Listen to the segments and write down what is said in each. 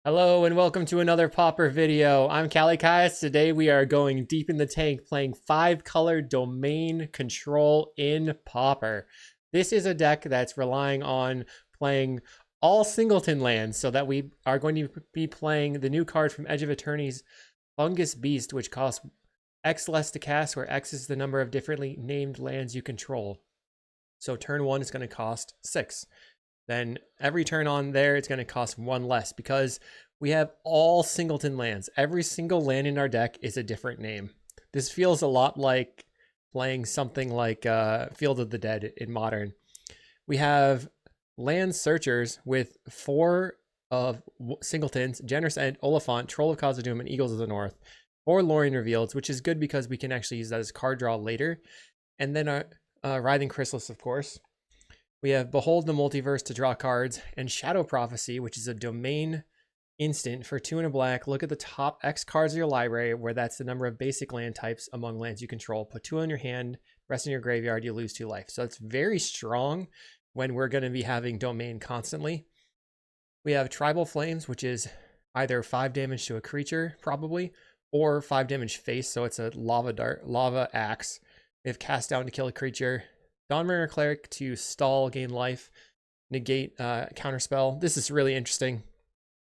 Hello and welcome to another Pauper video. I'm Kalikaiz. Today we are going deep in the tank playing 5-color domain control in Pauper. This is a deck that's relying on playing all singleton lands, so that we are going to be playing the new card from Edge of Eternity's Fungus Beast, which costs X less to cast, where X is the number of differently named lands you control. So turn 1 is going to cost 6. Then every turn on there, it's going to cost 1 less because we have all singleton lands. Every single land in our deck is a different name. This feels a lot like playing something like Field of the Dead in Modern. We have land searchers with 4 of singletons: Generous End, Oliphant, Troll of Khazad-dûm, and Eagles of the North. 4 Lorien Revealeds, which is good because we can actually use that as card draw later. And then our Writhing Chrysalis, of course. We have Behold the Multiverse to draw cards, and Shadow Prophecy, which is a domain instant for 2 and a black. Look at the top X cards of your library, where that's the number of basic land types among lands you control. Put 2 on your hand, rest in your graveyard, you lose 2 life. So it's very strong when we're going to be having domain constantly. We have Tribal Flames, which is either 5 damage to a creature, probably, or 5 damage face, so it's a lava axe. We have Cast Down to kill a creature. Dawnbringer Cleric to stall, gain life, negate counterspell. This is really interesting.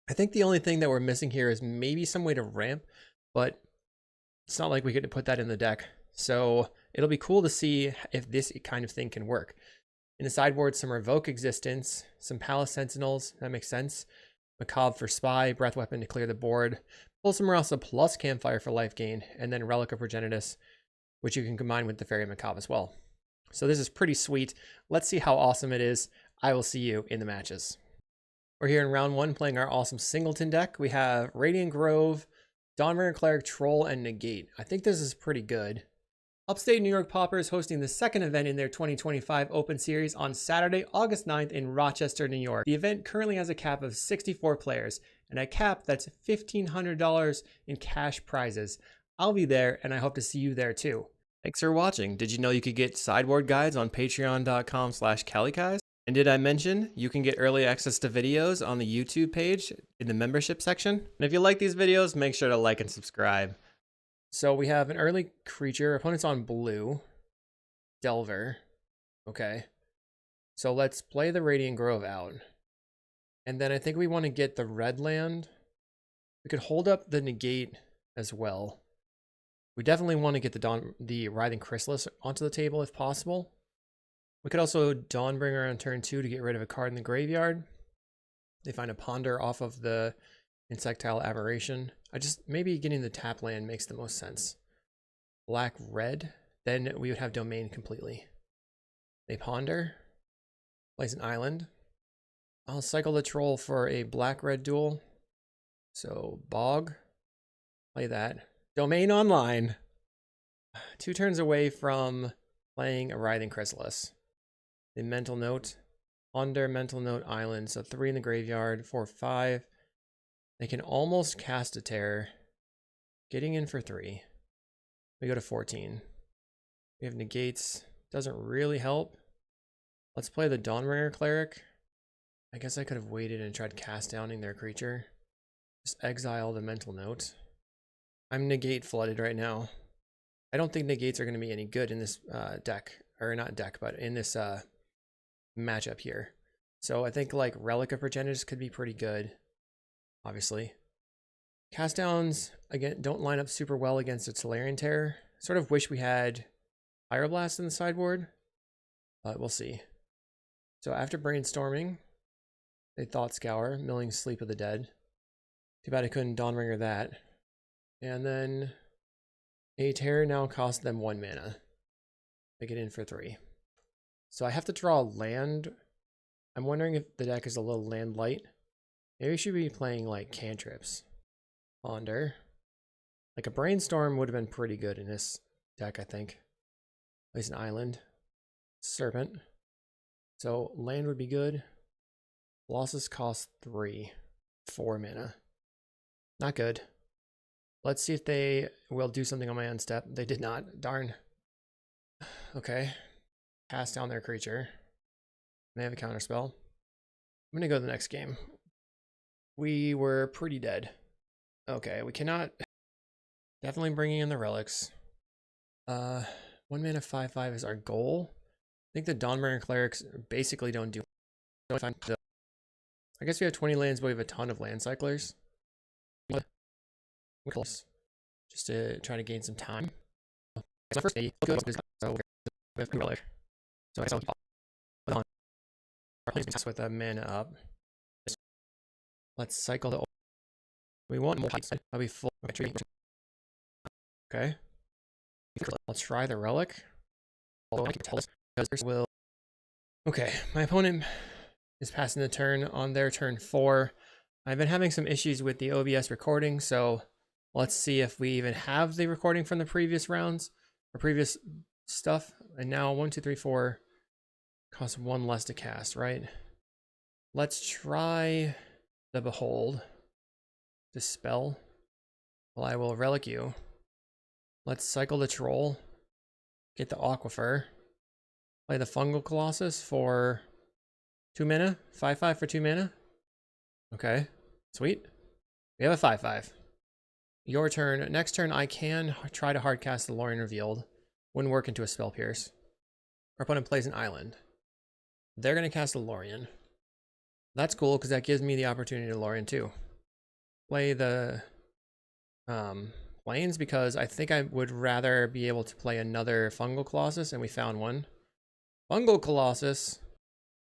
I think the only thing that we're missing here is maybe some way to ramp, but it's not like we could put that in the deck. So it'll be cool to see if this kind of thing can work. In the sideboard, some Revoke Existence, some Palace Sentinels, that makes sense. Macabre for Spy, Breath Weapon to clear the board. Pull some Rasa plus Campfire for life gain, and then Relic of Progenitus, which you can combine with the Fairy Macabre as well. So this is pretty sweet. Let's see how awesome it is. I will see you in the matches. We're here in round 1 playing our awesome singleton deck. We have Radiant Grove, Dawnbringer Cleric, Troll, and Negate. I think this is pretty good. Upstate New York Pauper is hosting the second event in their 2025 Open Series on Saturday, August 9th in Rochester, New York. The event currently has a cap of 64 players, and a cap that's $1,500 in cash prizes. I'll be there, and I hope to see you there too. Thanks for watching. Did you know you could get sideboard guides on patreon.com/Kalikaiz? And did I mention you can get early access to videos on the YouTube page in the membership section? And if you like these videos, make sure to like and subscribe. So we have an early creature. Opponent's on blue. Delver. Okay. So let's play the Radiant Grove out. And then I think we want to get the red land. We could hold up the negate as well. We definitely want to get the Writhing Chrysalis onto the table if possible. We could also Dawnbringer on turn 2 to get rid of a card in the graveyard. They find a Ponder off of the Insectile Aberration. Maybe getting the tap land makes the most sense. Black, red, then we would have domain completely. They Ponder, place an island. I'll cycle the Troll for a black-red duel. So Bog, play that. Domain online. 2 turns away from playing a Writhing Chrysalis. The Mental Note, Ponder, Mental Note, Island. So 3 in the graveyard, 4, 5. They can almost cast a Terror. Getting in for 3. We go to 14. We have negates. Doesn't really help. Let's play the Dawnbringer Cleric. I guess I could have waited and tried cast downing their creature. Just exile the Mental Note. I'm negate flooded right now. I don't think negates are going to be any good in this deck. Or not deck, but in this matchup here. So I think like Relic of Progenitus could be pretty good. Obviously. Cast downs, again, don't line up super well against a Tolarian Terror. Sort of wish we had Pyroblast in the sideboard. But we'll see. So after brainstorming, they Thought Scour, milling Sleep of the Dead. Too bad I couldn't Dawnbringer that. And then a Terror now costs them 1 mana. They get in for 3. So I have to draw land. I'm wondering if the deck is a little land light. Maybe we should be playing like cantrips. Ponder. Like a Brainstorm would have been pretty good in this deck, I think. Place an island. Serpent. So land would be good. Colossus costs 3. 4 mana. Not good. Let's see if they will do something on my end step. They did not. Darn. Okay. Cast down their creature. They have a counterspell. I'm going to go to the next game. we were pretty dead. Okay, we cannot. Definitely bringing in the relics. 1 mana 5/5 is our goal. I think the Dawnbringer clerics basically don't do. I guess we have 20 lands, but we have a ton of land cyclers. Just to try to gain some time. So first, so we have relic. So I saw on with a mana up. Let's cycle the. We want more. I'll be full. Okay. I'll try the relic. Okay, my opponent is passing the turn on their turn 4. I've been having some issues with the OBS recording, so let's see if we even have the recording from the previous rounds or previous stuff. And now 1, 2, 3, 4 costs 1 less to cast, right? Let's try the Behold. Dispel. Well, I will relic you. Let's cycle the Troll. Get the Aquifer. Play the Fungal Colossus for 2 mana. 5/5 for 2 mana. Okay, sweet. We have a 5/5. Your turn. Next turn, I can try to hardcast the Lorien Revealed. Wouldn't work into a Spell Pierce. Our opponent plays an island. They're going to cast a Lorien. That's cool because that gives me the opportunity to Lorien too. Play the Plains because I think I would rather be able to play another Fungal Colossus, and we found one. Fungal Colossus.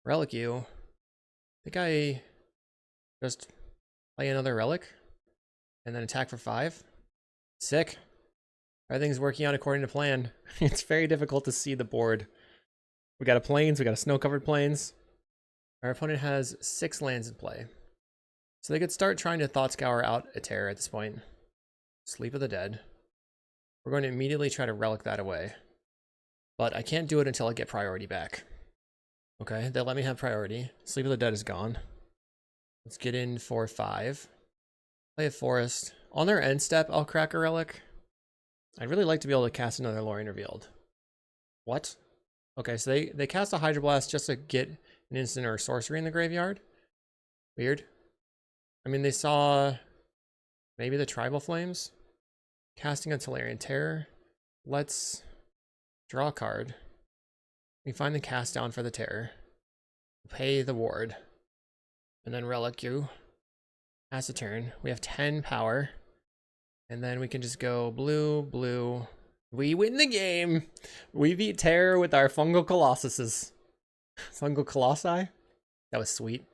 Relic you. I think I just play another relic and then attack for 5. Sick. Everything's working out according to plan. It's very difficult to see the board. We got a Plains, we got a snow-covered Plains. Our opponent has 6 lands in play. So they could start trying to Thought Scour out a terror at this point. Sleep of the Dead. We're going to immediately try to relic that away. But I can't do it until I get priority back. Okay, they'll let me have priority. Sleep of the Dead is gone. Let's get in for 5. Play a Forest. On their end step, I'll crack a relic. I'd really like to be able to cast another Lorien Revealed. What? Okay, so they cast a Hydroblast just to get an instant or a sorcery in the graveyard. Weird. I mean, they saw maybe the Tribal Flames. Casting a Tolarian Terror. Let's draw a card. We find the cast down for the Terror. Pay the Ward. And then relic you. Pass a turn. We have 10 power. And then we can just go blue, blue. We win the game. We beat Terror with our Fungal Colossuses. Fungal Colossi? That was sweet.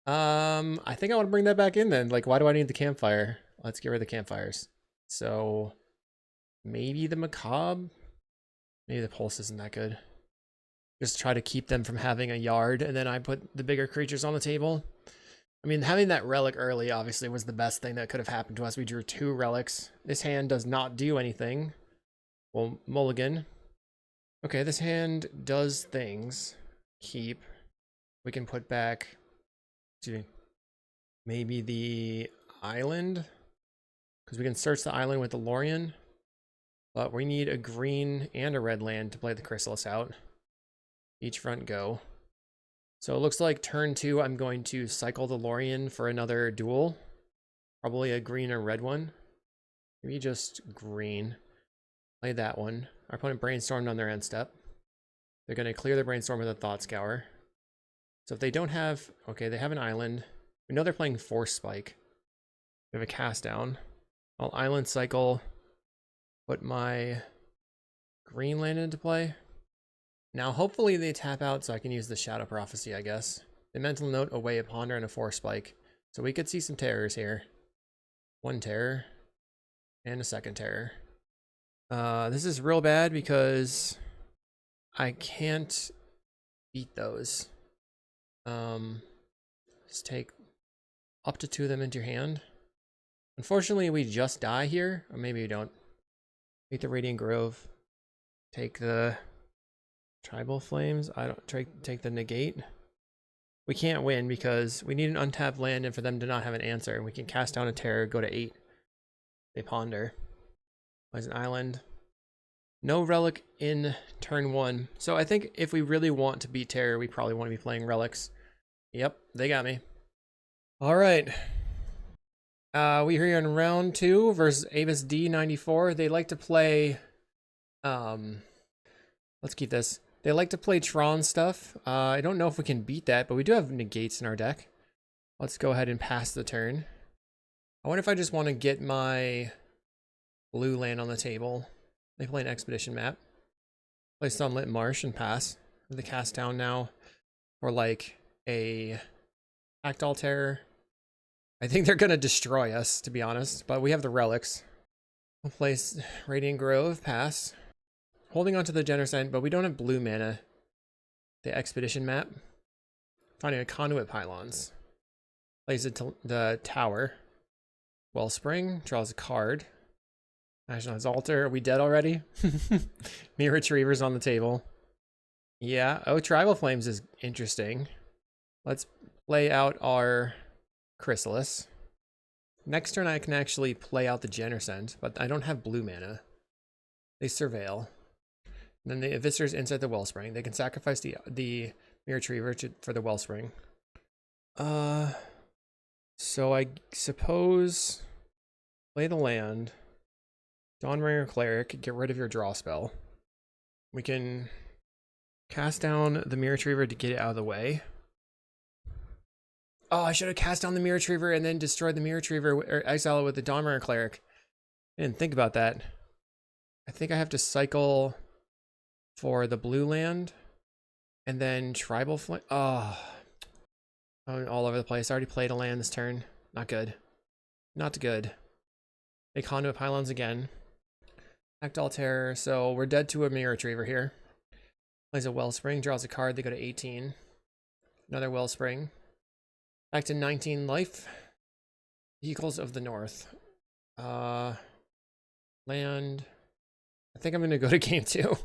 I think I want to bring that back in then. Like, why do I need the campfire? Let's get rid of the campfires. So, maybe the Macabre? Maybe the Pulse isn't that good. Just try to keep them from having a yard, and then I put the bigger creatures on the table. I mean, having that relic early obviously was the best thing that could have happened to us. We drew 2 relics. This hand does not do anything. Well, mulligan. Okay, this hand does things. Keep. We can put back maybe the island, because we can search the island with the Lorien, but we need a green and a red land to play the Chrysalis out. Each front go. So it looks like turn 2, I'm going to cycle the Lorien for another duel. Probably a green or red one. Maybe just green. Play that one. Our opponent brainstormed on their end step. They're going to clear the brainstorm with a Thought Scour. So if they don't have... Okay, they have an island. We know they're playing Force Spike. We have a cast down. I'll island cycle. Put my green land into play. Now, hopefully they tap out so I can use the Shadow Prophecy, I guess. The Mental Note, away a Ponder, and a Force Spike. So we could see some terrors here. 1 terror. And a 2nd terror. This is real bad because I can't beat those. Just take up to 2 of them into your hand. Unfortunately, we just die here. Or maybe we don't. Take the Radiant Grove. Take the... Tribal Flames. I don't take the negate. We can't win because we need an untapped land and for them to not have an answer. We can cast down a terror, go to 8. They ponder. Plays an island. No relic in turn 1. So I think if we really want to beat terror, we probably want to be playing relics. Yep, they got me. All right. We're here in round 2 versus Avis D94. They like to play, let's keep this. They like to play Tron stuff. I don't know if we can beat that, but we do have negates in our deck. Let's go ahead and pass the turn. I wonder if I just want to get my blue land on the table. They play an expedition map. Play Sunlit Marsh and pass. The cast down now for like a Tactile Terror. I think they're going to destroy us, to be honest, but we have the relics. We'll place Radiant Grove, pass. Holding on to the Genercent, but we don't have blue mana. The expedition map. Finding a Conduit Pylons. Plays the tower. Wellspring, draws a card. National's Altar, are we dead already? Mirror Retrievers on the table. Yeah, oh, Tribal Flames is interesting. Let's play out our Chrysalis. Next turn I can actually play out the Genercent, but I don't have blue mana. They Surveil. And then the Visitors inside the Wellspring. They can sacrifice the Mirror Retriever for the Wellspring. So I suppose play the land. Dawnbringer Cleric, get rid of your draw spell. We can cast down the Mirror Retriever to get it out of the way. Oh, I should have cast down the Mirror Retriever and then destroyed the Mirror Retriever or exile it with the Dawnbringer Cleric. I didn't think about that. I think I have to cycle for the blue land and then Tribal Flame. Oh, I'm all over the place. I already played a land this turn. Not good. Not good. They Conduit Pylons again. Tactile Terror. So we're dead to a Mirror Retriever here. Plays a Wellspring, draws a card. They go to 18. Another Wellspring. Back to 19 life. Vehicles of the North. Land. I think I'm going to go to game 2.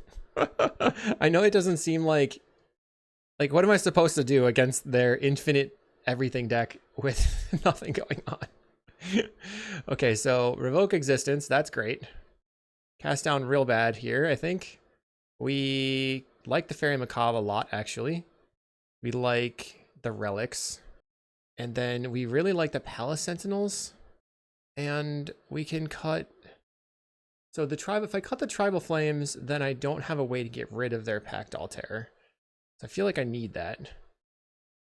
I know it doesn't seem like what am I supposed to do against their infinite everything deck with nothing going on? Okay, so revoke existence. That's great. Cast down real bad here, I think. We like the Fairy Macabre a lot, actually. We like the relics. And then we really like the Palace Sentinels. And we can cut... So the tribe, if I cut the Tribal Flames, then I don't have a way to get rid of their Tactile Terror. So I feel like I need that.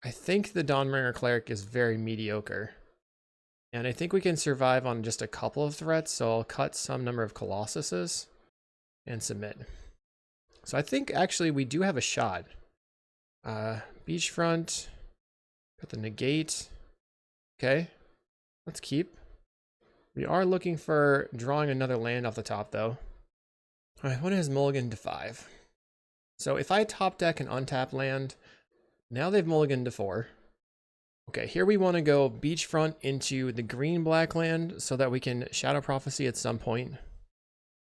I think the Dawnbringer Cleric is very mediocre. And I think we can survive on just a couple of threats, so I'll cut some number of Colossuses and submit. So I think actually we do have a shot. Beachfront, got the negate. Okay, let's keep. We are looking for drawing another land off the top though. All right, what is mulligan to 5? So if I top deck an untapped land, now they've mulliganed to 4. Okay, here we want to go beachfront into the green-black land so that we can Shadow Prophecy at some point.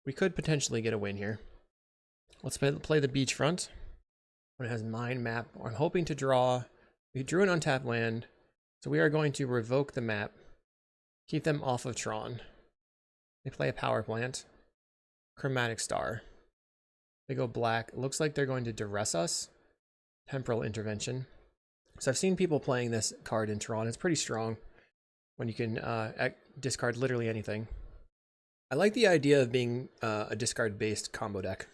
We could potentially get a win here. Let's play the beachfront. When it has mind map, I'm hoping to draw. We drew an untapped land, so we are going to revoke the map. Keep them off of Tron. They play a power plant. Chromatic Star. They go black. It looks like they're going to duress us. Temporal Intervention. So I've seen people playing this card in Tron. It's pretty strong when you can discard literally anything. I like the idea of being a discard-based combo deck.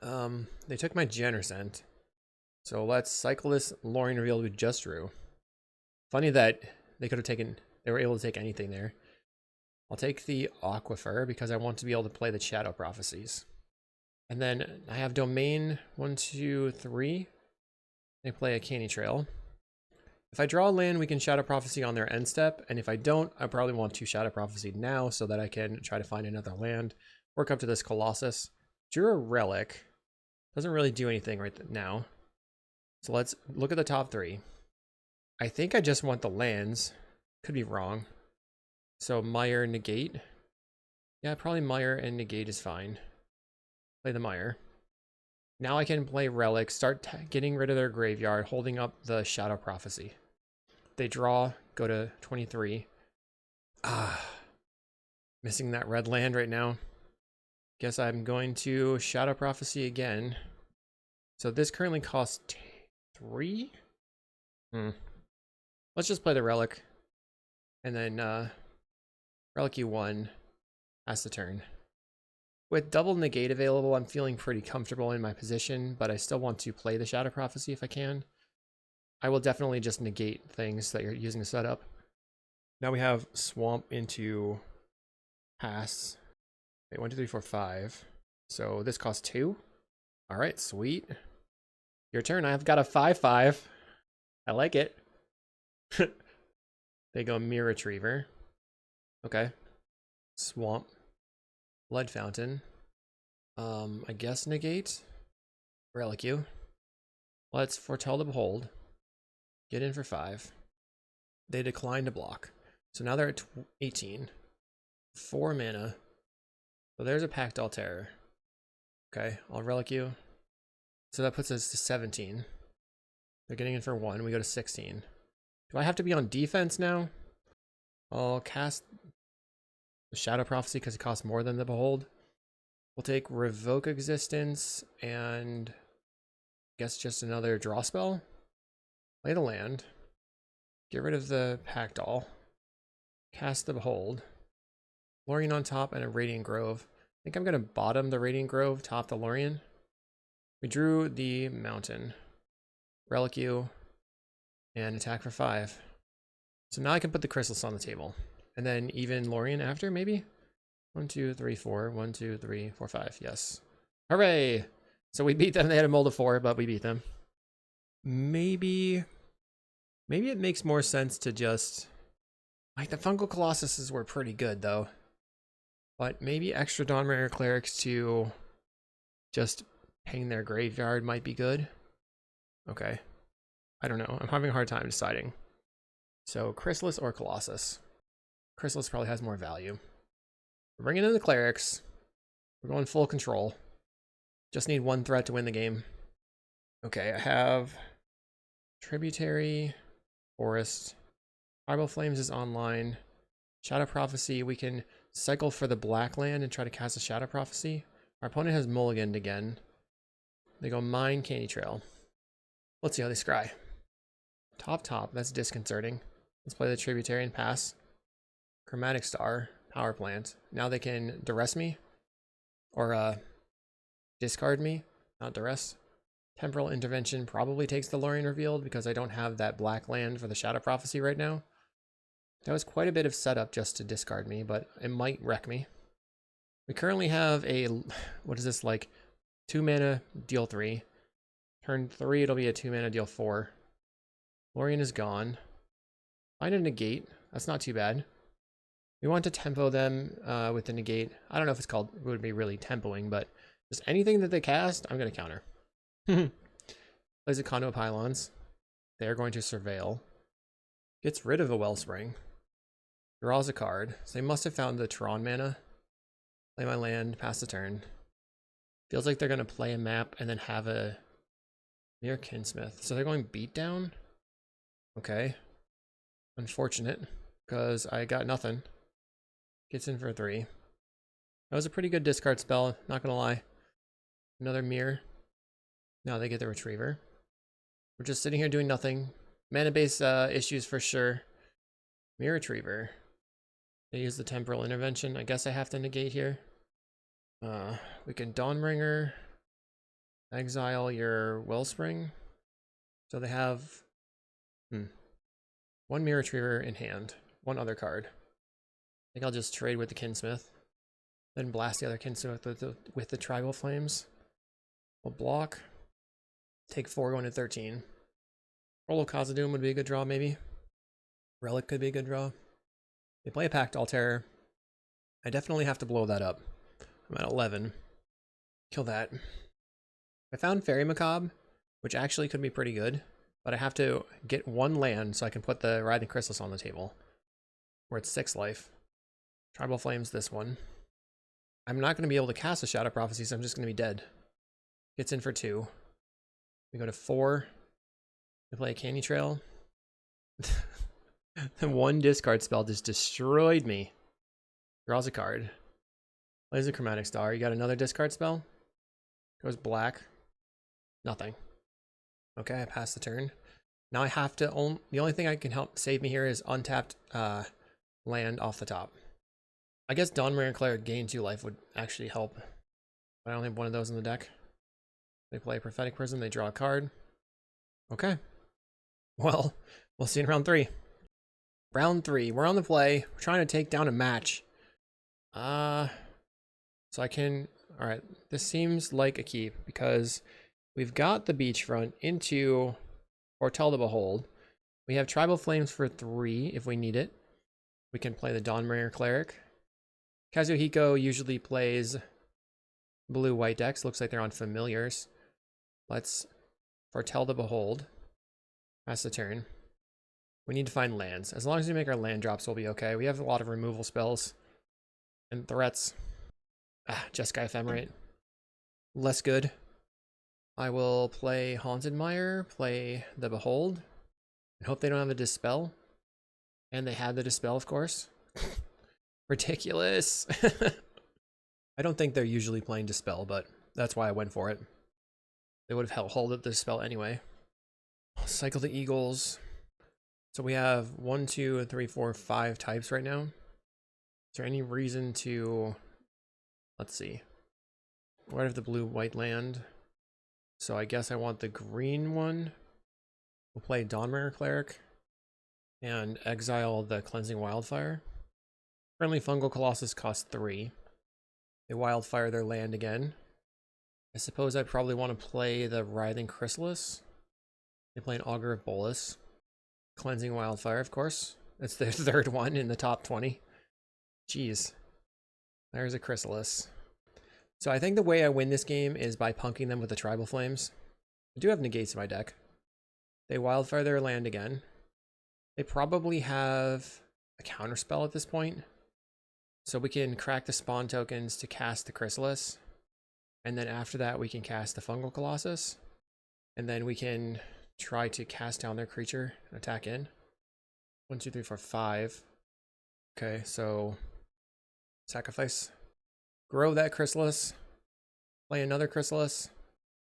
They took my Genercent. So let's cycle this Loring Reveal we just drew. Funny that they could have taken, they were able to take anything there. I'll take the Aquifer because I want to be able to play the Shadow Prophecies. And then I have Domain 1, 2, 3. They play a Canny Trail. If I draw a land, we can Shadow Prophecy on their end step. And if I don't, I probably want to Shadow Prophecy now so that I can try to find another land. Work up to this Colossus. Drew a Relic. Doesn't really do anything right now. So let's look at the top 3. I think I just want the lands. Could be wrong. So Mire, Negate. Yeah, probably Mire and Negate is fine. Play the Mire. Now I can play Relic, start getting rid of their graveyard, holding up the Shadow Prophecy. They draw, go to 23. Missing that red land right now. Guess I'm going to Shadow Prophecy again. So this currently costs 3? Let's just play the relic. And then relic U1 has the turn. With double negate available, I'm feeling pretty comfortable in my position, but I still want to play the Shadow Prophecy if I can. I will definitely just negate things that you're using to set up. Now we have Swamp into Pass. Wait, 1, 2, 3, 4, 5. So this costs 2. All right, sweet. Your turn. I've got a 5/5. I like it. They go Mirror Retriever. Okay. Swamp. Blood Fountain. I guess negate. Relic you. Let's Foretell the Behold. Get in for 5. They decline to block. So now they're at 18. 4 mana. So there's a Pact Altair. Okay, I'll Relic you. So that puts us to 17. They're getting in for 1. We go to 16. Do I have to be on defense now? I'll cast the Shadow Prophecy because it costs more than the Behold. We'll take Revoke Existence and I guess just another draw spell. Play the land. Get rid of the Pact Doll. Cast the Behold. Lorien on top and a Radiant Grove. I think I'm going to bottom the Radiant Grove, top the Lorien. We drew the Mountain. Relic you. And attack for 5. So now I can put the Chrysalis on the table. And then even Lorien after, maybe? 1, 2, 3, 4. 1, 2, 3, 4, 5. Yes. Hooray! So we beat them. They had a mold of 4, but we beat them. Maybe it makes more sense to just... Like, the fungal colossuses were pretty good, though. But maybe extra Dawnbringer clerics to just ping their graveyard might be good. Okay. I don't know. I'm having a hard time deciding. So, Chrysalis or Colossus? Chrysalis probably has more value. We're bringing in the clerics. We're going full control. Just need 1 threat to win the game. Okay, I have Tributary, Forest, Tribal Flames is online. Shadow Prophecy, we can cycle for the black land and try to cast a Shadow Prophecy. Our opponent has mulliganed again. They go Mine, Candy Trail. Let's see how they scry. Top, that's disconcerting. Let's play the Tributary and pass. Chromatic Star, Power Plant. Now they can duress me. Or discard me, not duress. Temporal Intervention probably takes the Lorien Revealed because I don't have that black land for the Shadow Prophecy right now. That was quite a bit of setup just to discard me, but it might wreck me. We currently have a, what is this, like 2 mana, deal 3. Turn 3, it'll be a 2 mana, deal 4. Lorien is gone. Find a negate. That's not too bad. We want to tempo them with the negate. I don't know if it's called, it would be really tempoing, but just anything that they cast, I'm going to counter. Plays a Conduit Pylons. They're going to Surveil. Gets rid of a Wellspring. Draws a card. So they must have found the Tron mana. Play my land, pass the turn. Feels like they're going to play a map and then have a Mere Kinsmith. So they're going Beatdown? Okay. Unfortunate, because I got nothing. Gets in for 3. That was a pretty good discard spell, not gonna lie. Another Mirror. Now they get the Retriever. We're just sitting here doing nothing. Mana base issues for sure. Mirror Retriever. They use the Temporal Intervention. I guess I have to negate here. We can Dawnbringer. Exile your Wellspring. So they have 1 Mirror Retriever in hand. 1 other card. I think I'll just trade with the Kinsmith. Then blast the other Kinsmith with the Tribal Flames. We'll block. Take 4 going to 13. Rolo Khazad-dûm would be a good draw, maybe. Relic could be a good draw. They play a Pact Altair. I definitely have to blow that up. I'm at 11. Kill that. I found Fairy Macabre, which actually could be pretty good, but I have to get 1 land so I can put the Writhing Chrysalis on the table. We're at 6 life. Tribal Flames this one. I'm not going to be able to cast a Shadow Prophecy, so I'm just going to be dead. Gets in for 2. We go to 4. We play a Candy Trail. The 1 discard spell just destroyed me. Draws a card. Plays a Chromatic Star. You got another discard spell? Goes black. Nothing. Okay, I pass the turn. Now I have to the only thing I can help save me here is untapped land off the top. I guess Dawnmare Cleric gain 2 life would actually help. But I only have one of those in the deck. They play Prophetic Prism, they draw a card. Okay. Well, we'll see in round 3. Round 3, we're on the play. We're trying to take down a match. So I can, all right, this seems like a keep because we've got the beachfront into Foretell the Behold. We have Tribal Flames for 3 if we need it. We can play the Dawnbringer Cleric. Kazuhiko usually plays blue-white decks. Looks like they're on Familiars. Let's Foretell the Behold. Pass the turn. We need to find lands. As long as we make our land drops, we'll be okay. We have a lot of removal spells and threats. Jeskai Ephemerate. Less good. I will play Haunted Mire, play the Behold, and hope they don't have a Dispel. And they had the Dispel, of course. Ridiculous. I don't think they're usually playing Dispel, but that's why I went for it. They would have held up the Dispel anyway. Cycle the Eagles. So we have 1, 2, 3, 4, 5 types right now. Is there any reason to... Let's see. What if the blue-white land? So I guess I want the green one. We'll play Dawnbringer Cleric and exile the Cleansing Wildfire. Friendly Fungal Colossus costs 3. They wildfire their land again. I suppose I probably want to play the Writhing Chrysalis. They play an Augur of Bolus. Cleansing Wildfire, of course. It's their 3rd one in the top 20. Jeez. There's a Chrysalis. So I think the way I win this game is by punking them with the Tribal Flames. I do have negates in my deck. They wildfire their land again. They probably have a counterspell at this point. So we can crack the spawn tokens to cast the Chrysalis. And then after that, we can cast the Fungal Colossus. And then we can try to cast down their creature and attack in. 1, 2, 3, 4, 5. Okay, so sacrifice. Grow that Chrysalis. Play another Chrysalis.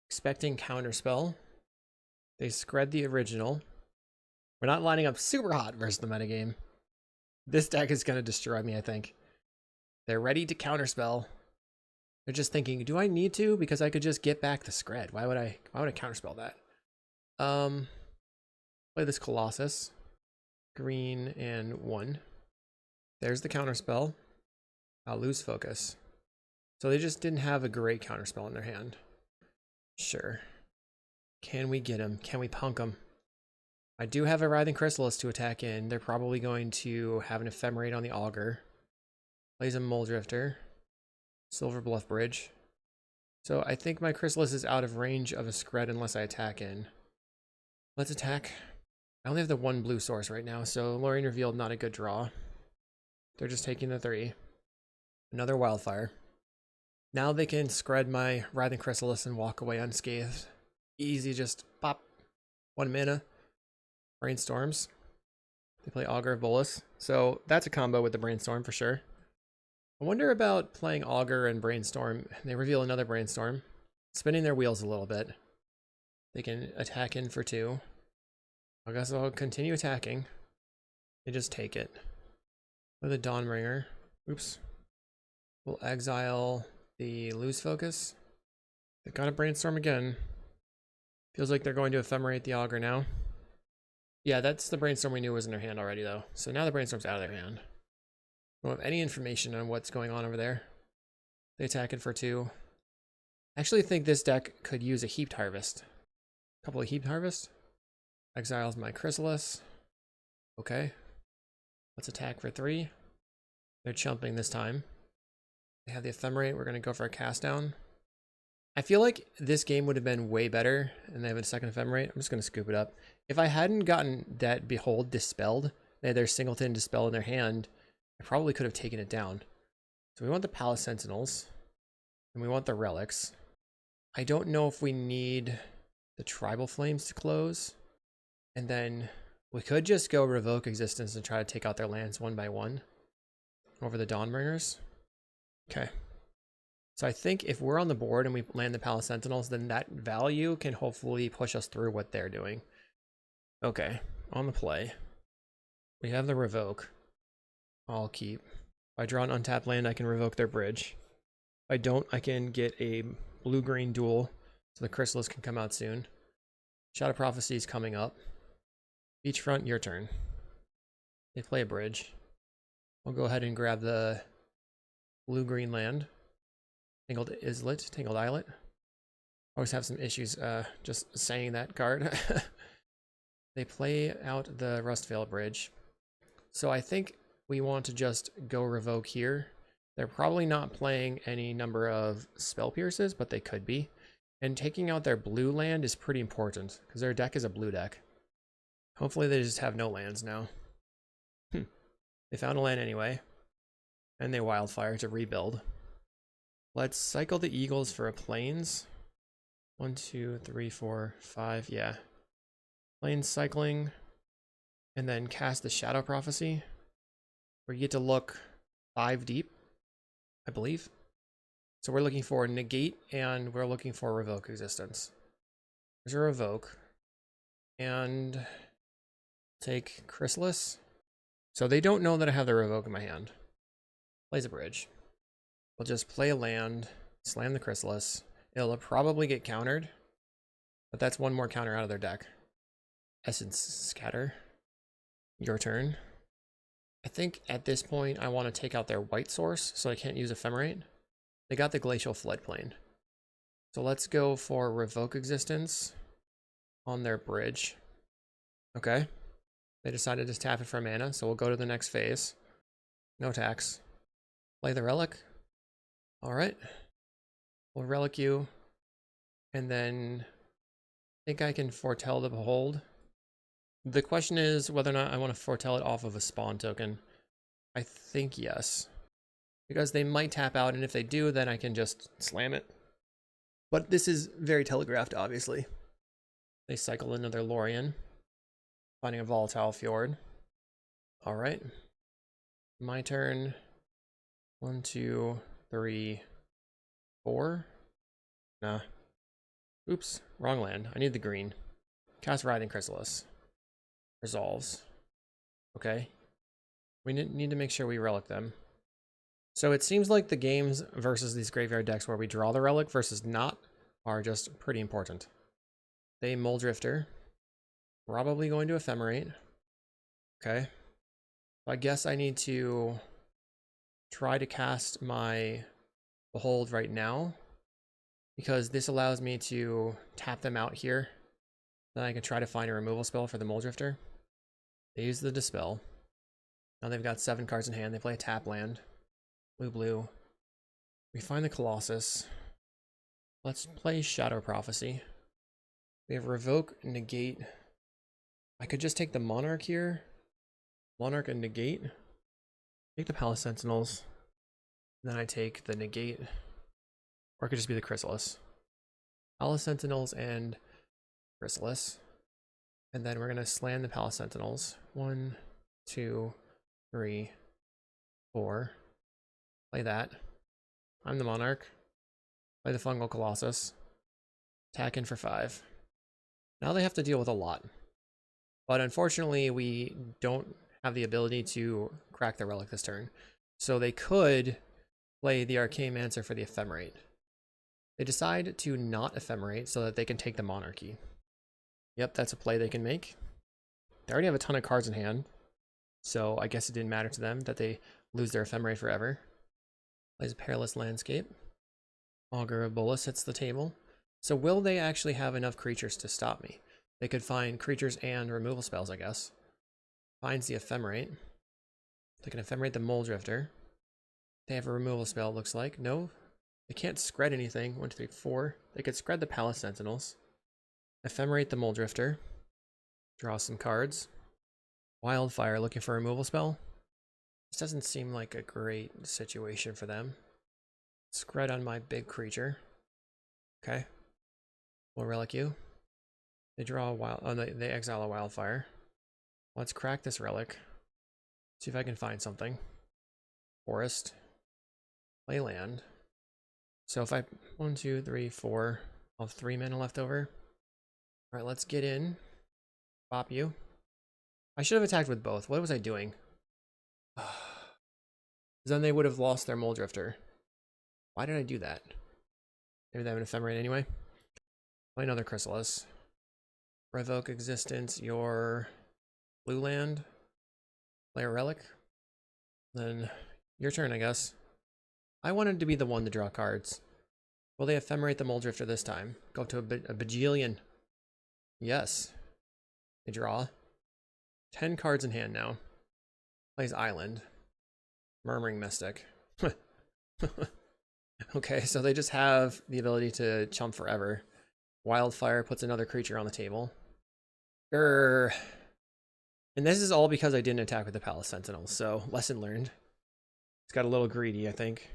Expecting counterspell. They scred the original. We're not lining up super hot versus the metagame. This deck is going to destroy me, I think. They're ready to counterspell. They're just thinking, do I need to? Because I could just get back the scred. Why would I counterspell that? Play this Colossus. Green and 1. There's the counterspell. I'll lose focus. So they just didn't have a great counterspell in their hand. Sure. Can we get him? Can we punk him? I do have a Writhing Chrysalis to attack in. They're probably going to have an Ephemerate on the Augur. Plays a Muldrifter. Silver Bluff Bridge. So I think my Chrysalis is out of range of a scred unless I attack in. Let's attack. I only have the 1 blue source right now, so Lorien Revealed, not a good draw. They're just taking the 3. Another Wildfire. Now they can scred my Writhing Chrysalis and walk away unscathed. Easy, just pop. 1 mana. Brainstorms. They play Augur of Bolus. So that's a combo with the Brainstorm for sure. I wonder about playing Augur and Brainstorm. They reveal another Brainstorm. Spinning their wheels a little bit. They can attack in for 2. I guess I'll continue attacking. They just take it. With a Dawnbringer. Oops. We'll exile the Lose Focus. They got a Brainstorm again. Feels like they're going to Ephemerate the Augur now. Yeah, that's the Brainstorm we knew was in their hand already, though. So now the Brainstorm's out of their hand. Don't have any information on what's going on over there. They attack it for 2. I actually think this deck could use a Heaped Harvest. A couple of Heaped Harvest. Exiles my Chrysalis. Okay. Let's attack for 3. They're chumping this time. They have the Ephemerate. We're going to go for a cast down. I feel like this game would have been way better, and they have a second Ephemerate. I'm just going to scoop it up. If I hadn't gotten that Behold dispelled, they had their Singleton dispel in their hand, I probably could have taken it down. So we want the Palace Sentinels, and we want the Relics. I don't know if we need the Tribal Flames to close, and then we could just go Revoke Existence and try to take out their lands 1 by 1 over the Dawnbringers. Okay. So I think if we're on the board and we land the Palace Sentinels, then that value can hopefully push us through what they're doing. Okay, on the play. We have the revoke. I'll keep. If I draw an untapped land, I can revoke their bridge. If I don't, I can get a blue-green duel, so the Chrysalis can come out soon. Shadow Prophecy is coming up. Beachfront, your turn. They play a bridge. I'll go ahead and grab the blue-green land. Tangled Islet, Tangled Islet. Always have some issues just saying that card. They play out the Rustvale Bridge. So I think we want to just go revoke here. They're probably not playing any number of spell pierces, but they could be. And taking out their blue land is pretty important, because their deck is a blue deck. Hopefully they just have no lands now. They found a land anyway. And they wildfire to rebuild. Let's cycle the Eagles for a Plains. 1, 2, 3, 4, 5, yeah. Plains cycling. And then cast the Shadow Prophecy, where you get to look 5 deep, I believe. So we're looking for negate, and we're looking for revoke existence. There's a revoke. And take Chrysalis. So they don't know that I have the revoke in my hand. Plays a bridge. We'll just play a land, slam the Chrysalis. It'll probably get countered, but that's one more counter out of their deck. Essence Scatter. Your turn. I think at this point I want to take out their white source, so I can't use Ephemerate. They got the Glacial Floodplain. So let's go for Revoke Existence on their bridge. Okay. They decided to tap it for mana, so we'll go to the next phase. No tax. Play the Relic. Alright. We'll Relic you. And then I think I can foretell the Behold. The question is whether or not I want to foretell it off of a spawn token. I think yes. Because they might tap out, and if they do, then I can just slam it. But this is very telegraphed, obviously. They cycle another Lorien, finding a volatile fjord. Alright. My turn. 1, 2, 3, 4. Nah. Oops, wrong land. I need the green. Cast Writhing Chrysalis. Resolves. Okay. We need to make sure we relic them. So it seems like the games versus these graveyard decks where we draw the relic versus not are just pretty important. They Muldrifter. Probably going to Ephemerate. Okay. So I guess I need to try to cast my Behold right now, because this allows me to tap them out here. Then I can try to find a removal spell for the Muldrifter. They use the Dispel. Now they've got 7 cards in hand. They play a tap land. Blue. We find the Colossus. Let's play Shadow Prophecy. We have Revoke, Negate. I could just take the Monarch here. Monarch and Negate. Take the Palace Sentinels. Then I take the Negate. Or it could just be the Chrysalis. Palace Sentinels and Chrysalis. And then we're going to slam the Palace Sentinels. 1, 2, 3, 4. Play that. I'm the Monarch. Play the Fungal Colossus. Attack in for 5. Now they have to deal with a lot. But unfortunately, we don't have the ability to crack the Relic this turn. So they could play the Arcane Mancer for the Ephemerate. They decide to not Ephemerate so that they can take the Monarchy. Yep, that's a play they can make. They already have a ton of cards in hand, so I guess it didn't matter to them that they lose their Ephemerate forever. Plays a Perilous Landscape. Augur of Bolas hits the table. So will they actually have enough creatures to stop me? They could find creatures and removal spells, I guess. Finds the Ephemerate. They can Ephemerate the Muldrifter. They have a removal spell, it looks like. No, they can't scred anything. 1, 2, 3, 4. They could scred the Palace Sentinels. Ephemerate the Muldrifter. Draw some cards. Wildfire looking for a removal spell. This doesn't seem like a great situation for them. Scred on my big creature. Okay. We'll Relic you. They draw a wild. Oh, they exile a Wildfire. Let's crack this Relic. See if I can find something. Forest. Play land. So if I 1, 2, 3, 4. I'll have 3 mana left over. Alright, let's get in. Pop you. I should have attacked with both. What was I doing? Then they would have lost their Mole Drifter. Why did I do that? Maybe they have an Ephemerate anyway. Play another Chrysalis. Revoke existence, your blue land. Play a relic. Then your turn, I guess. I wanted to be the one to draw cards. Will they Ephemerate the Mole Drifter this time? Go up to a bajillion. Yes. They draw. 10 cards in hand now. Plays Island. Murmuring Mystic. Okay, so they just have the ability to chump forever. Wildfire puts another creature on the table. Grr. And this is all because I didn't attack with the Palace Sentinel, so lesson learned. It's got a little greedy, I think.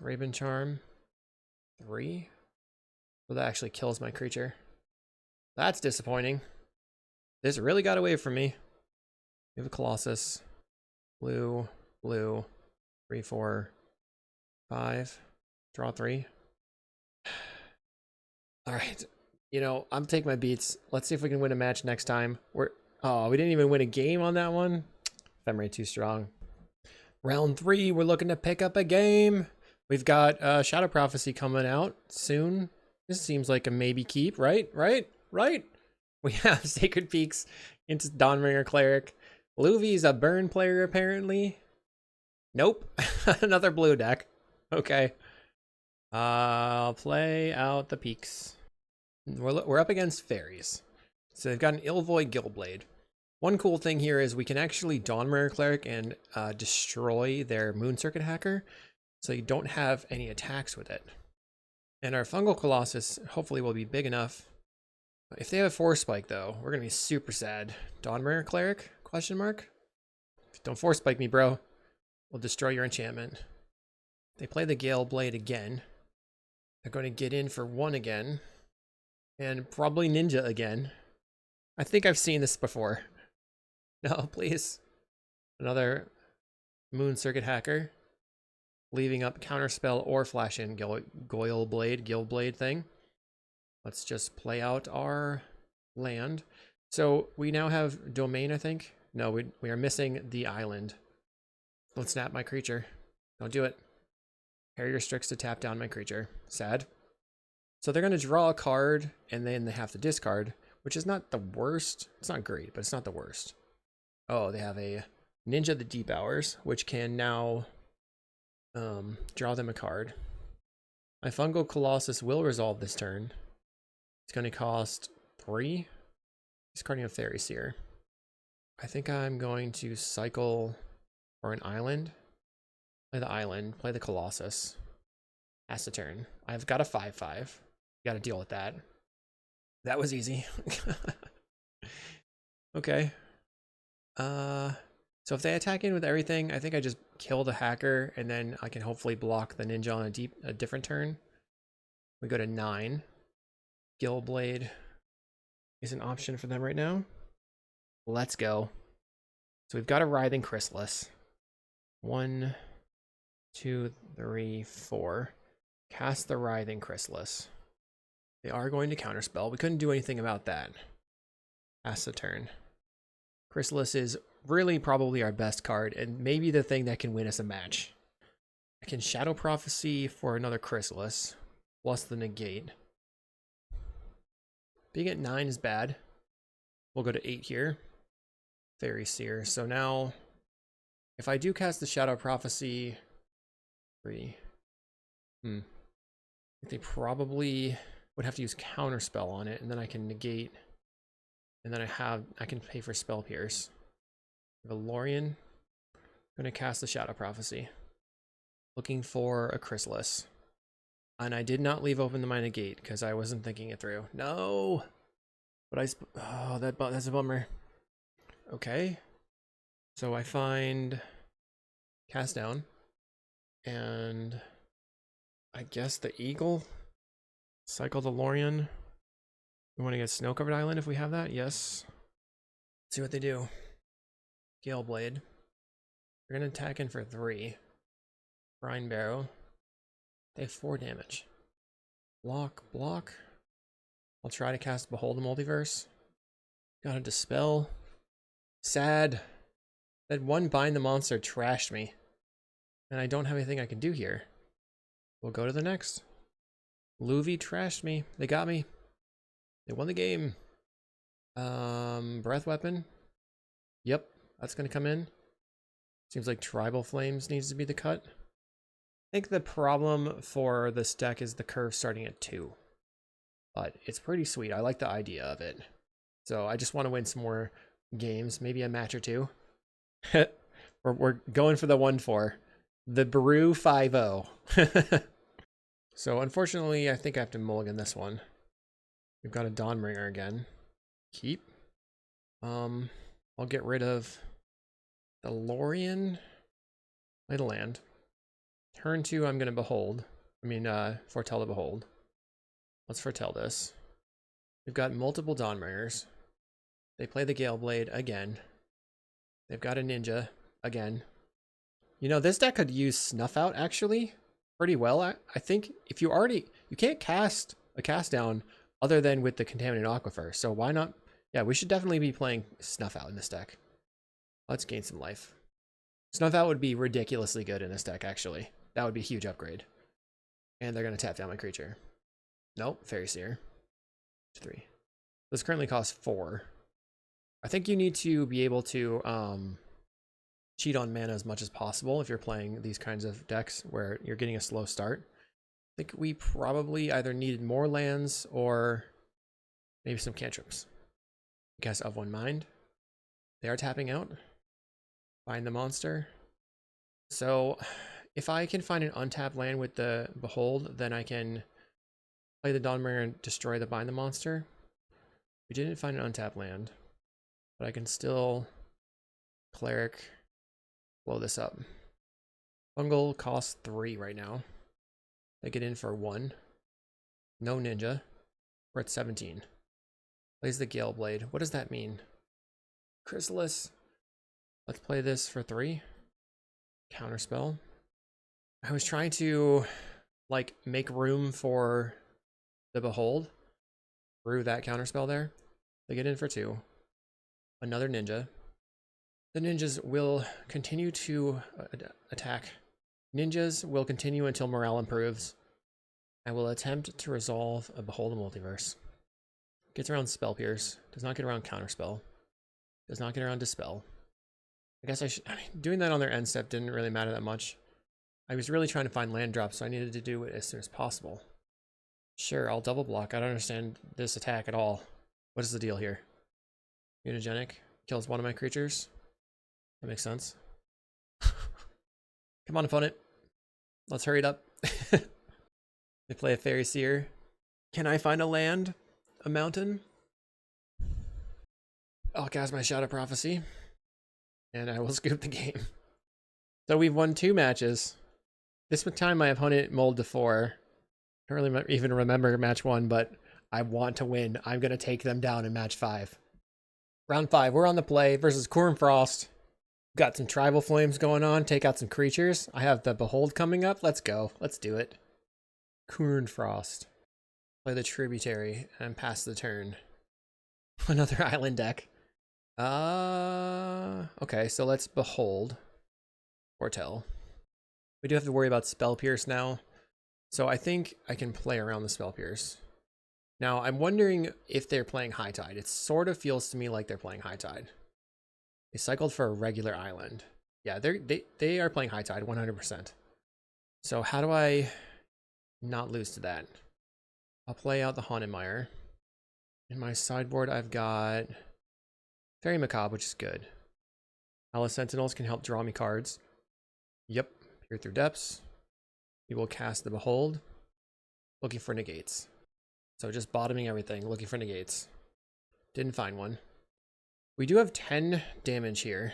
Raven Charm. 3. Well, that actually kills my creature. That's disappointing. This really got away from me. We have a Colossus. Blue, blue. 3, 4, 5. Draw 3. All right. You know, I'm taking my beats. Let's see if we can win a match next time. Oh, we didn't even win a game on that one. Ephemerate too strong. Round 3, we're looking to pick up a game. We've got Shadow Prophecy coming out soon. This seems like a maybe keep, right? We have Sacred Peaks into Dawnbringer Cleric. Luvy's a burn player, apparently. Nope. Another blue deck. Okay. I'll play out the Peaks. We're up against fairies. So they've got an Ilvoid Guildblade. One cool thing here is we can actually Dawnbringer Cleric and destroy their Moon Circuit Hacker. So you don't have any attacks with it. And our Fungal Colossus hopefully will be big enough. If they have a Force Spike though, we're going to be super sad. Dawnbringer Cleric? Question mark? Don't Force Spike me, bro. We'll destroy your enchantment. They play the Gale Blade again. They're going to get in for 1 again. And probably Ninja again. I think I've seen this before. No, please. Another Moon Circuit Hacker. Leaving up Counterspell or Flash in Guild Blade thing. Let's just play out our land. So we now have Domain, I think. No, we are missing the island. Don't snap my creature. Don't do it. Carrier Strix to tap down my creature. Sad. So they're going to draw a card, and then they have to discard, which is not the worst. It's not great, but it's not the worst. Oh, they have a Ninja the Deep Hours, which can now draw them a card. My Fungal Colossus will resolve this turn. It's going to cost 3. Discarding a Fairy Seer. I think I'm going to cycle for an island. Play the island. Play the Colossus. Pass the turn. I've got a 5/5. Got to deal with that. That was easy. Okay. So if they attack in with everything, I think I just kill the hacker, and then I can hopefully block the ninja on a different turn. We go to 9. Guildblade is an option for them right now. Let's go. So we've got a Writhing Chrysalis. 1, 2, 3, 4. Cast the Writhing Chrysalis. They are going to counterspell. We couldn't do anything about that. Pass the turn. Chrysalis is really probably our best card, and maybe the thing that can win us a match. I can Shadow Prophecy for another Chrysalis, plus the negate. Being at 9 is bad. We'll go to 8 here. Fairy Seer. So now, if I do cast the Shadow Prophecy, 3. They probably would have to use Counterspell on it, and then I can negate, and then I can pay for Spell Pierce. Valorian. I'm going to cast the Shadow Prophecy. Looking for a Chrysalis. And I did not leave open the my negate because I wasn't thinking it through. No! But that's a bummer. Okay. So I find Cast Down. And I guess the Eagle. Cycle the Lorien. We want to get Snow Covered Island if we have that. Yes. Let's see what they do. Gale Blade. We're going to attack in for 3. Brine Barrow. They have 4 damage. Block. I'll try to cast Behold the Multiverse. Gotta dispel. Sad. That one bind the monster trashed me. And I don't have anything I can do here. We'll go to the next. Luvi trashed me. They got me. They won the game. Breath weapon. Yep, that's gonna come in. Seems like Tribal Flames needs to be the cut. I think the problem for this deck is the curve starting at 2. But it's pretty sweet. I like the idea of it. So I just want to win some more games, maybe a match or two. we're going for the 1-4. The brew 5-0. So unfortunately, I think I have to mulligan this one. We've got a Dawnbringer again. Keep. I'll get rid of the Lorien. Play the land. Turn 2, I'm gonna behold. Foretell the behold. Let's foretell this. We've got multiple Dawnbringers. They play the Galeblade again. They've got a ninja again. You know, this deck could use Snuff Out actually pretty well. I think if you can't cast a cast down other than with the Contaminated Aquifer. So why not? Yeah, we should definitely be playing Snuff Out in this deck. Let's gain some life. Snuff Out would be ridiculously good in this deck, actually. That would be a huge upgrade. And they're going to tap down my creature. Nope, Fairy Seer. 3. This currently costs 4. I think you need to be able to cheat on mana as much as possible if you're playing these kinds of decks where you're getting a slow start. I think we probably either needed more lands or maybe some cantrips. Cast of One Mind. They are tapping out. Find the monster. So if I can find an untapped land with the Behold, then I can play the Dawnbringer and destroy the Bind the monster. We didn't find an untapped land, but I can still Cleric, blow this up. Fungal costs 3 right now. They get in for 1. No ninja. We're at 17. Plays the Galeblade. What does that mean? Chrysalis. Let's play this for 3. Counterspell. I was trying to make room for the Behold. Brew that counterspell there. They get in for 2. Another ninja. The ninjas will continue to attack. Ninjas will continue until morale improves. I will attempt to resolve a Behold the Multiverse. Gets around Spell Pierce. Does not get around Counterspell. Does not get around Dispel. I guess doing that on their end step didn't really matter that much. I was really trying to find land drops, so I needed to do it as soon as possible. Sure, I'll double block. I don't understand this attack at all. What is the deal here? Unigenic. Kills one of my creatures. That makes sense. Come on, opponent. Let's hurry it up. They play a Fairy Seer. Can I find a land? A mountain? I'll cast my Shadow Prophecy. And I will scoop the game. So we've won 2 matches. This time my opponent mulled to 4. I don't really even remember match 1, but I want to win. I'm going to take them down in match 5. Round 5, we're on the play versus Corn Frost. Got some Tribal Flames going on. Take out some creatures. I have the Behold coming up. Let's go. Let's do it. Corn Frost. Play the Tributary and pass the turn. Another island deck. Okay, so let's Behold. Foretell. We do have to worry about Spell Pierce now. So I think I can play around the Spell Pierce. Now, I'm wondering if they're playing High Tide. It sort of feels to me like they're playing High Tide. They cycled for a regular island. Yeah, they are playing High Tide 100%. So how do I not lose to that? I'll play out the Haunted Mire. In my sideboard, I've got Fairy Macabre, which is good. Alice Sentinels can help draw me cards. Yep, Peer Through Depths. We will cast the Behold. Looking for negates. So just bottoming everything, looking for negates. Didn't find one. We do have 10 damage here.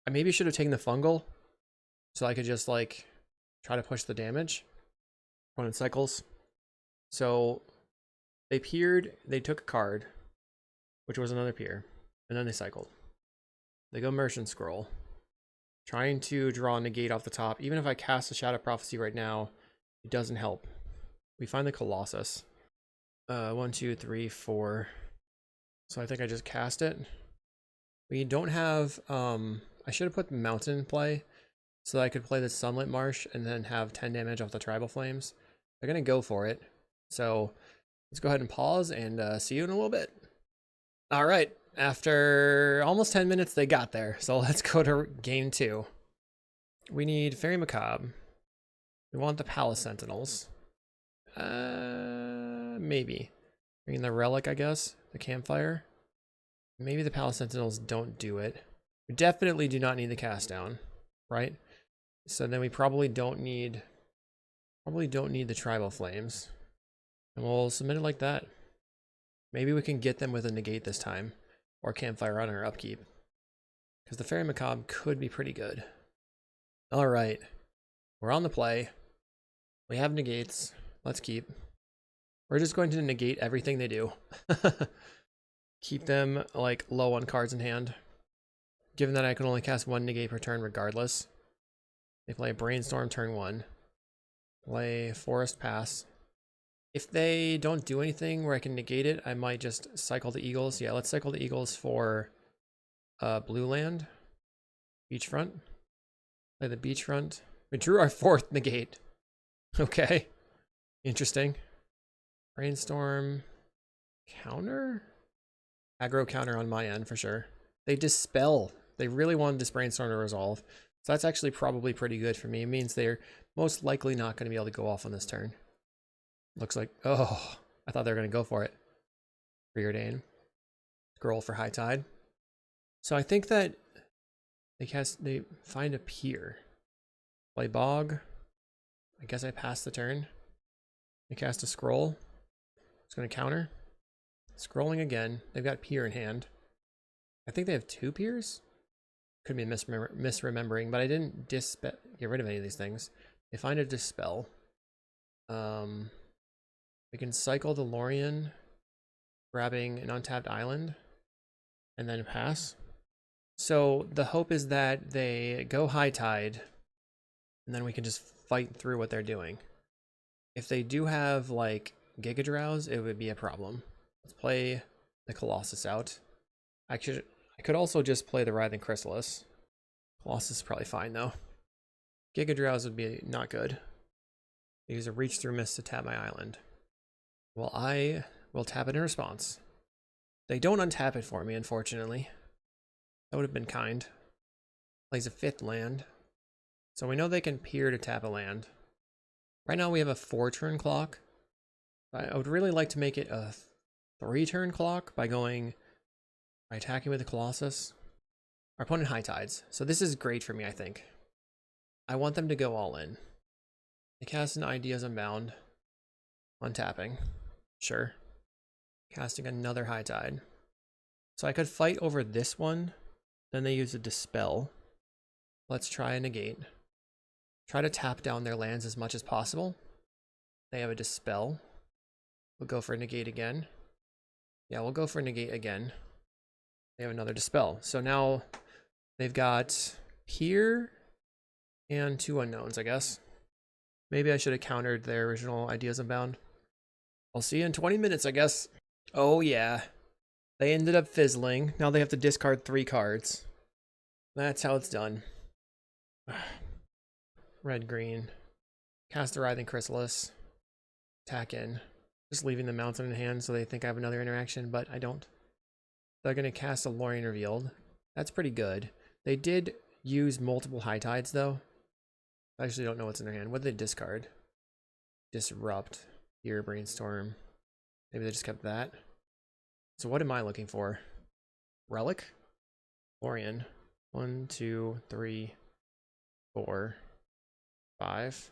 I maybe should have taken the Fungal, so I could just try to push the damage. Opponent cycles. So they peered, they took a card, which was another peer, and then they cycled. They go Merchant Scroll. Trying to draw a negate off the top. Even if I cast a Shadow Prophecy right now, it doesn't help. We find the Colossus. 1, 2, 3, 4. So I think I just cast it. We don't have, I should have put the mountain in play so that I could play the Sunlit Marsh and then have 10 damage off the Tribal Flames. They're going to go for it. So let's go ahead and pause and see you in a little bit. All right. After almost 10 minutes, they got there. So let's go to game 2. We need Fairy Macabre. We want the Palace Sentinels. Maybe. Bring in the Relic, I guess. The Campfire. Maybe the Palace Sentinels don't do it. We definitely do not need the cast down, right? So then we probably don't need the Tribal Flames. And we'll submit it like that. Maybe we can get them with a negate this time. Or Campfire on our upkeep. Because the Fairy Macabre could be pretty good. Alright. We're on the play. We have negates. Let's keep. We're just going to negate everything they do. Keep them like low on cards in hand. Given that I can only cast 1 negate per turn regardless. They play Brainstorm turn 1. Play Forest Pass. If they don't do anything where I can negate it, I might just cycle the Eagles. Yeah, let's cycle the Eagles for blue land. Beachfront. Play the Beachfront. We drew our 4th negate. Okay. Interesting. Brainstorm. Counter? Aggro counter on my end for sure. They Dispel. They really wanted this Brainstorm to resolve. So that's actually probably pretty good for me. It means they're most likely not going to be able to go off on this turn. Looks like, oh, I thought they were going to go for it. Preordain. Scroll for High Tide. So I think that they find a pier. Play Bog. I guess I pass the turn. They cast a Scroll. It's going to counter. Scrolling again. They've got pier in hand. I think they have 2 piers. Could be misremembering, but I didn't get rid of any of these things. They find a Dispel. We can cycle the Lorien, grabbing an untapped island, and then pass. So the hope is that they go High Tide, and then we can just fight through what they're doing. If they do have like Giga Drowse, it would be a problem. Let's play the Colossus out. I could also just play the Writhing Chrysalis. Colossus is probably fine though. Giga Drowse would be not good. Use a Reach Through Mist to tap my island. Well, I will tap it in response. They don't untap it for me, unfortunately. That would have been kind. Plays a 5th land. So we know they can peer to tap a land. Right now we have a 4-turn clock. I would really like to make it a 3-turn clock by attacking with the Colossus. Our opponent High Tides. So this is great for me, I think. I want them to go all in. They cast an Ideas Unbound. Untapping. Sure. Casting another High Tide. So I could fight over this one. Then they use a Dispel. Let's try a negate. Try to tap down their lands as much as possible. They have a Dispel. We'll go for a negate again. Yeah, we'll go for a negate again. They have another Dispel. So now they've got here and 2 unknowns, I guess. Maybe I should have countered their original Ideas Unbound. I'll see you in 20 minutes, I guess. Oh, yeah. They ended up fizzling. Now they have to discard 3 cards. That's how it's done. Red, green. Cast the Writhing Chrysalis. Attack in. Just leaving the mountain in hand so they think I have another interaction, but I don't. They're going to cast a Lorien Revealed. That's pretty good. They did use multiple High Tides, though. I actually don't know what's in their hand. What did they discard? Disrupt. Here, Brainstorm. Maybe they just kept that. So what am I looking for? Relic? Lorien. 1, 2, 3, 4, 5.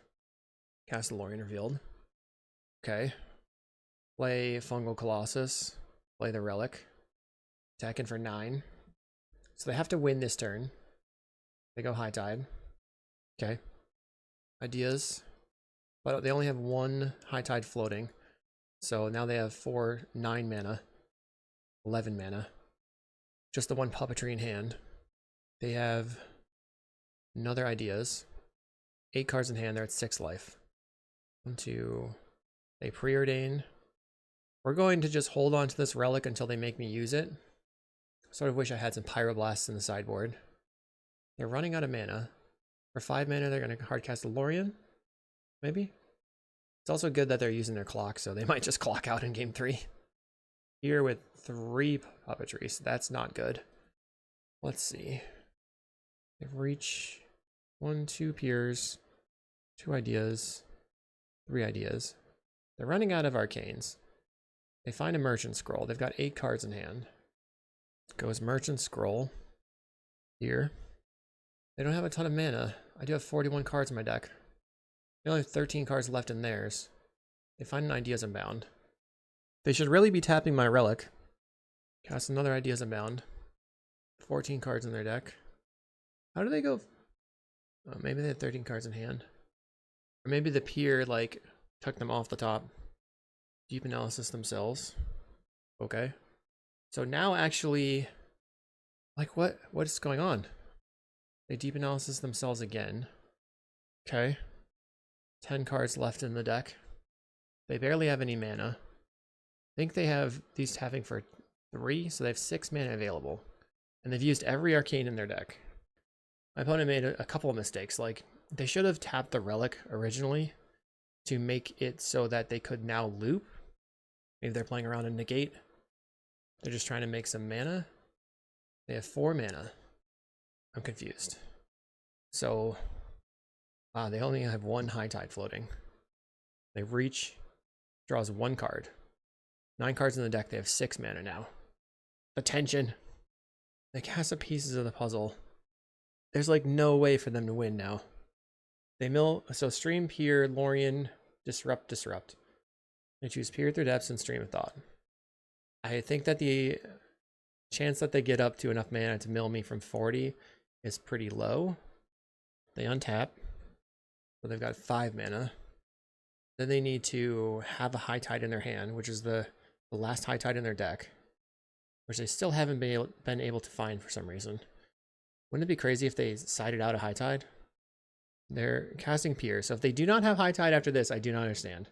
Cast the Lorien Revealed. Okay. Play Fungal Colossus. Play the Relic. Attack in for 9. So they have to win this turn. They go High Tide. Okay. Ideas. But they only have 1 High Tide floating. So now they have 4, 9 mana. 11 mana. Just the 1 puppetry in hand. They have another Ideas. 8 cards in hand. They're at 6 life. 1, 2. They preordain. We're going to just hold on to this relic until they make me use it. Sort of wish I had some Pyroblasts in the sideboard. They're running out of mana. For 5 mana, they're going to hardcast a Lorien. Maybe? It's also good that they're using their clock, so they might just clock out in game 3. Here with 3 puppetry, so that's not good. Let's see. They reach 1, 2 peers, 2 ideas, 3 ideas. They're running out of arcanes. They find a Merchant Scroll. They've got 8 cards in hand. Goes Merchant Scroll here. They don't have a ton of mana. I do have 41 cards in my deck. They only have 13 cards left in theirs. They find an Ideas Unbound. They should really be tapping my relic. Cast another Ideas Unbound. 14 cards in their deck. How do they go? Oh, maybe they have 13 cards in hand. Or maybe the peer, like, took them off the top. Deep Analysis themselves. Okay. So now actually, like, what is going on? They Deep Analysis themselves again. Okay. 10 cards left in the deck. They barely have any mana. I think they have these tapping for 3, so they have 6 mana available. And they've used every arcane in their deck. My opponent made a couple of mistakes. Like, they should have tapped the relic originally to make it so that they could now loop. Maybe they're playing around a negate. They're just trying to make some mana. They have 4 mana. I'm confused. So, wow, they only have 1 High Tide floating. They reach, draws 1 card. 9 cards in the deck, they have 6 mana now. The tension. They cast the pieces of the puzzle. There's like no way for them to win now. They mill, so Stream, Peer, Lorien, Disrupt. They choose Peer through Depths and Stream of Thought. I think that the chance that they get up to enough mana to mill me from 40 is pretty low. They untap. So they've got 5 mana. Then they need to have a High Tide in their hand, which is the last High Tide in their deck, which they still haven't been able to find for some reason. Wouldn't it be crazy if they sided out a High Tide? They're casting Peer, so if they do not have High Tide after this, I do not understand.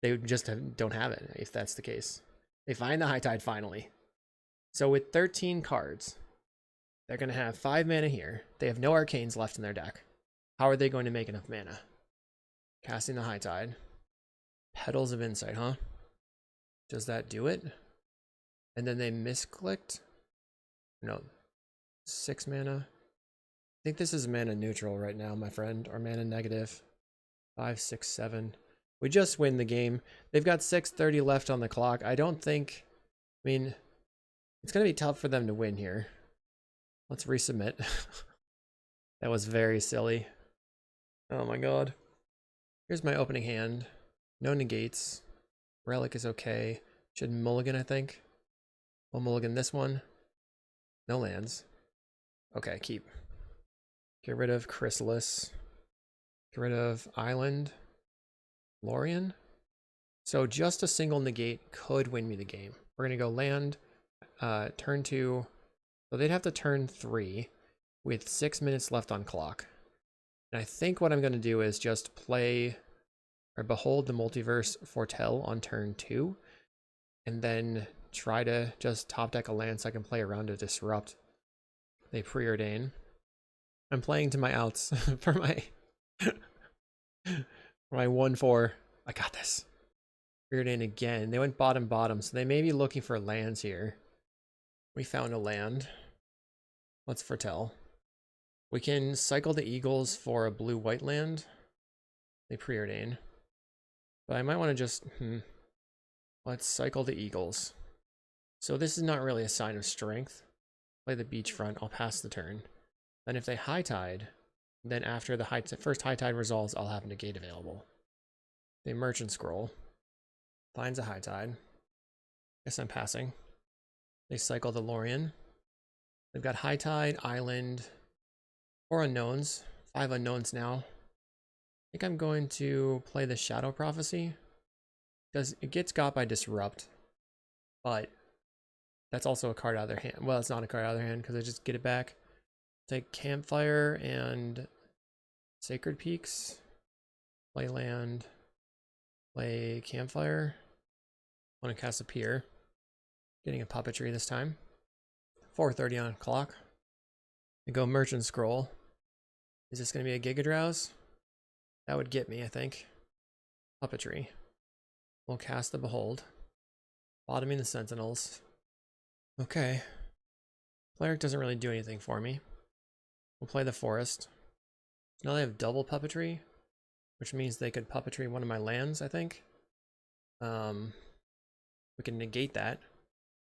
They just don't have it, if that's the case. They find the High Tide finally. So with 13 cards, they're going to have 5 mana here. They have no arcanes left in their deck. How are they going to make enough mana? Casting the High Tide. Petals of Insight, huh? Does that do it? And then they misclicked? No. 6 mana. I think this is mana neutral right now, my friend. Or mana negative. 5, 6, 7. We just win the game. They've got 6:30 left on the clock. I don't think... I mean, it's going to be tough for them to win here. Let's resubmit. That was very silly. Oh my god. Here's my opening hand. No negates. Relic is okay. Should mulligan, I think. We'll mulligan this one. No lands. Okay, keep. Get rid of Chrysalis. Get rid of Island. Lorien. So just a single negate could win me the game. We're going to go land. Turn 2. So they'd have to turn 3 with 6 minutes left on clock. And I think what I'm going to do is just play or Behold the Multiverse Foretell on turn 2. And then try to just top deck a land so I can play around to Disrupt. They preordain. I'm playing to my outs for my my 1/4. I got this. Preordain again. They went bottom, so they may be looking for lands here. We found a land. Let's foretell. We can cycle the Eagles for a blue-white land. They preordain. But I might want to just... Let's cycle the Eagles. So this is not really a sign of strength. Play the beachfront. I'll pass the turn. Then if they high tide, then after the first high tide resolves, I'll have negate available. They Merchant Scroll. Finds a high tide. Guess I'm passing. They cycle the Lorien. They've got high tide, island, 4 unknowns. 5 unknowns now. I think I'm going to play the Shadow Prophecy. Because it gets got by Disrupt. But that's also a card out of their hand. Well, it's not a card out of their hand because I just get it back. Take Campfire and Sacred Peaks. Play land. Play Campfire. Want to cast a Pier. Getting a puppetry this time. 4:30 on clock. I go Merchant Scroll. Is this going to be a Giga Drowse? That would get me, I think. Puppetry. We'll cast the Behold. Bottoming the Sentinels. Okay. Cleric doesn't really do anything for me. We'll play the Forest. Now they have double puppetry, which means they could puppetry one of my lands, I think. We can negate that.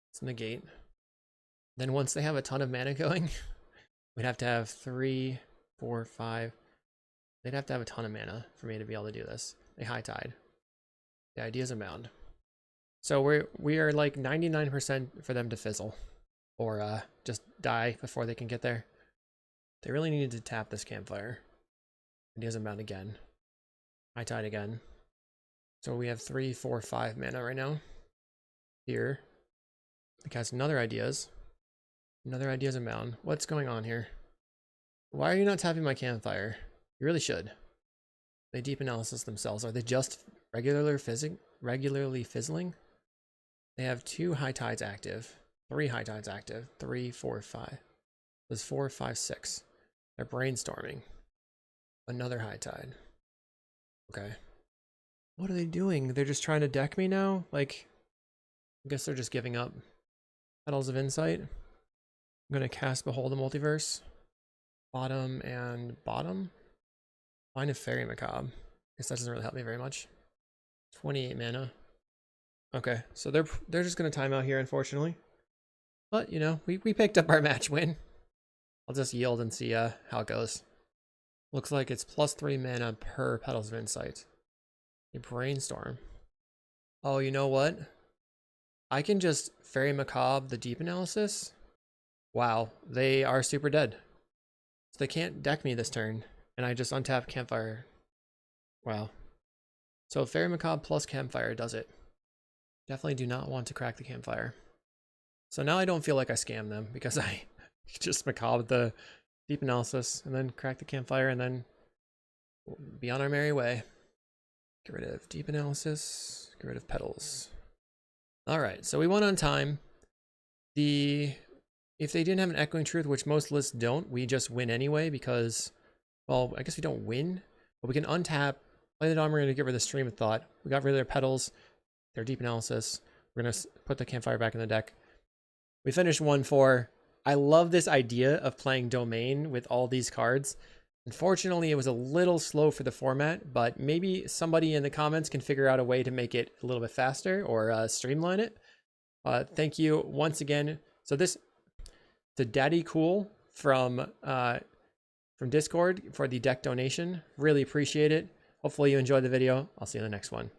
Let's negate. Then once they have a ton of mana going, we'd have to have 3, 4, 5. They'd have to have a ton of mana for me to be able to do this. They high tide. The ideas abound. So we are like 99% for them to fizzle. Or just die before they can get there. They really needed to tap this Campfire. Ideas abound again. High tide again. So we have 3, 4, 5 mana right now. Here. We cast another ideas. Another ideas abound. What's going on here? Why are you not tapping my Campfire? You really should. They deep analysis themselves. Are they just regularly fizzling? They have 2 high tides active. 3 high tides active. 3, 4, 5. There's 4, 5, 6. They're brainstorming. Another high tide. Okay. What are they doing? They're just trying to deck me now? Like, I guess they're just giving up. Petals of Insight. I'm going to cast Behold the Multiverse. Bottom and bottom. Line of Fairy Macabre. Guess that doesn't really help me very much. 28 mana. Okay, so they're just going to time out here, unfortunately. But, you know, we picked up our match win. I'll just yield and see how it goes. Looks like it's +3 mana per Petals of Insight. A Brainstorm. Oh, you know what? I can just Fairy Macabre the deep analysis. Wow, they are super dead. So they can't deck me this turn. And I just untap Campfire. Wow. So Fairy Macabre plus Campfire does it. Definitely do not want to crack the Campfire. So now I don't feel like I scammed them because I just Macabre the deep analysis and then crack the Campfire and then be on our merry way. Get rid of deep analysis, get rid of petals. All right, so we won on time. If they didn't have an Echoing Truth, which most lists don't, we just win anyway because, well, I guess we don't win, but we can untap, play the Dominator to get rid of the Stream of Thought. We got rid of their petals, their deep analysis. We're gonna put the Campfire back in the deck. We finished 1-4. I love this idea of playing Domain with all these cards. Unfortunately, it was a little slow for the format, but maybe somebody in the comments can figure out a way to make it a little bit faster or streamline it. Thank you once again. So this, to Daddy Cool from Discord for the deck donation. Really appreciate it. Hopefully you enjoyed the video. I'll see you in the next one.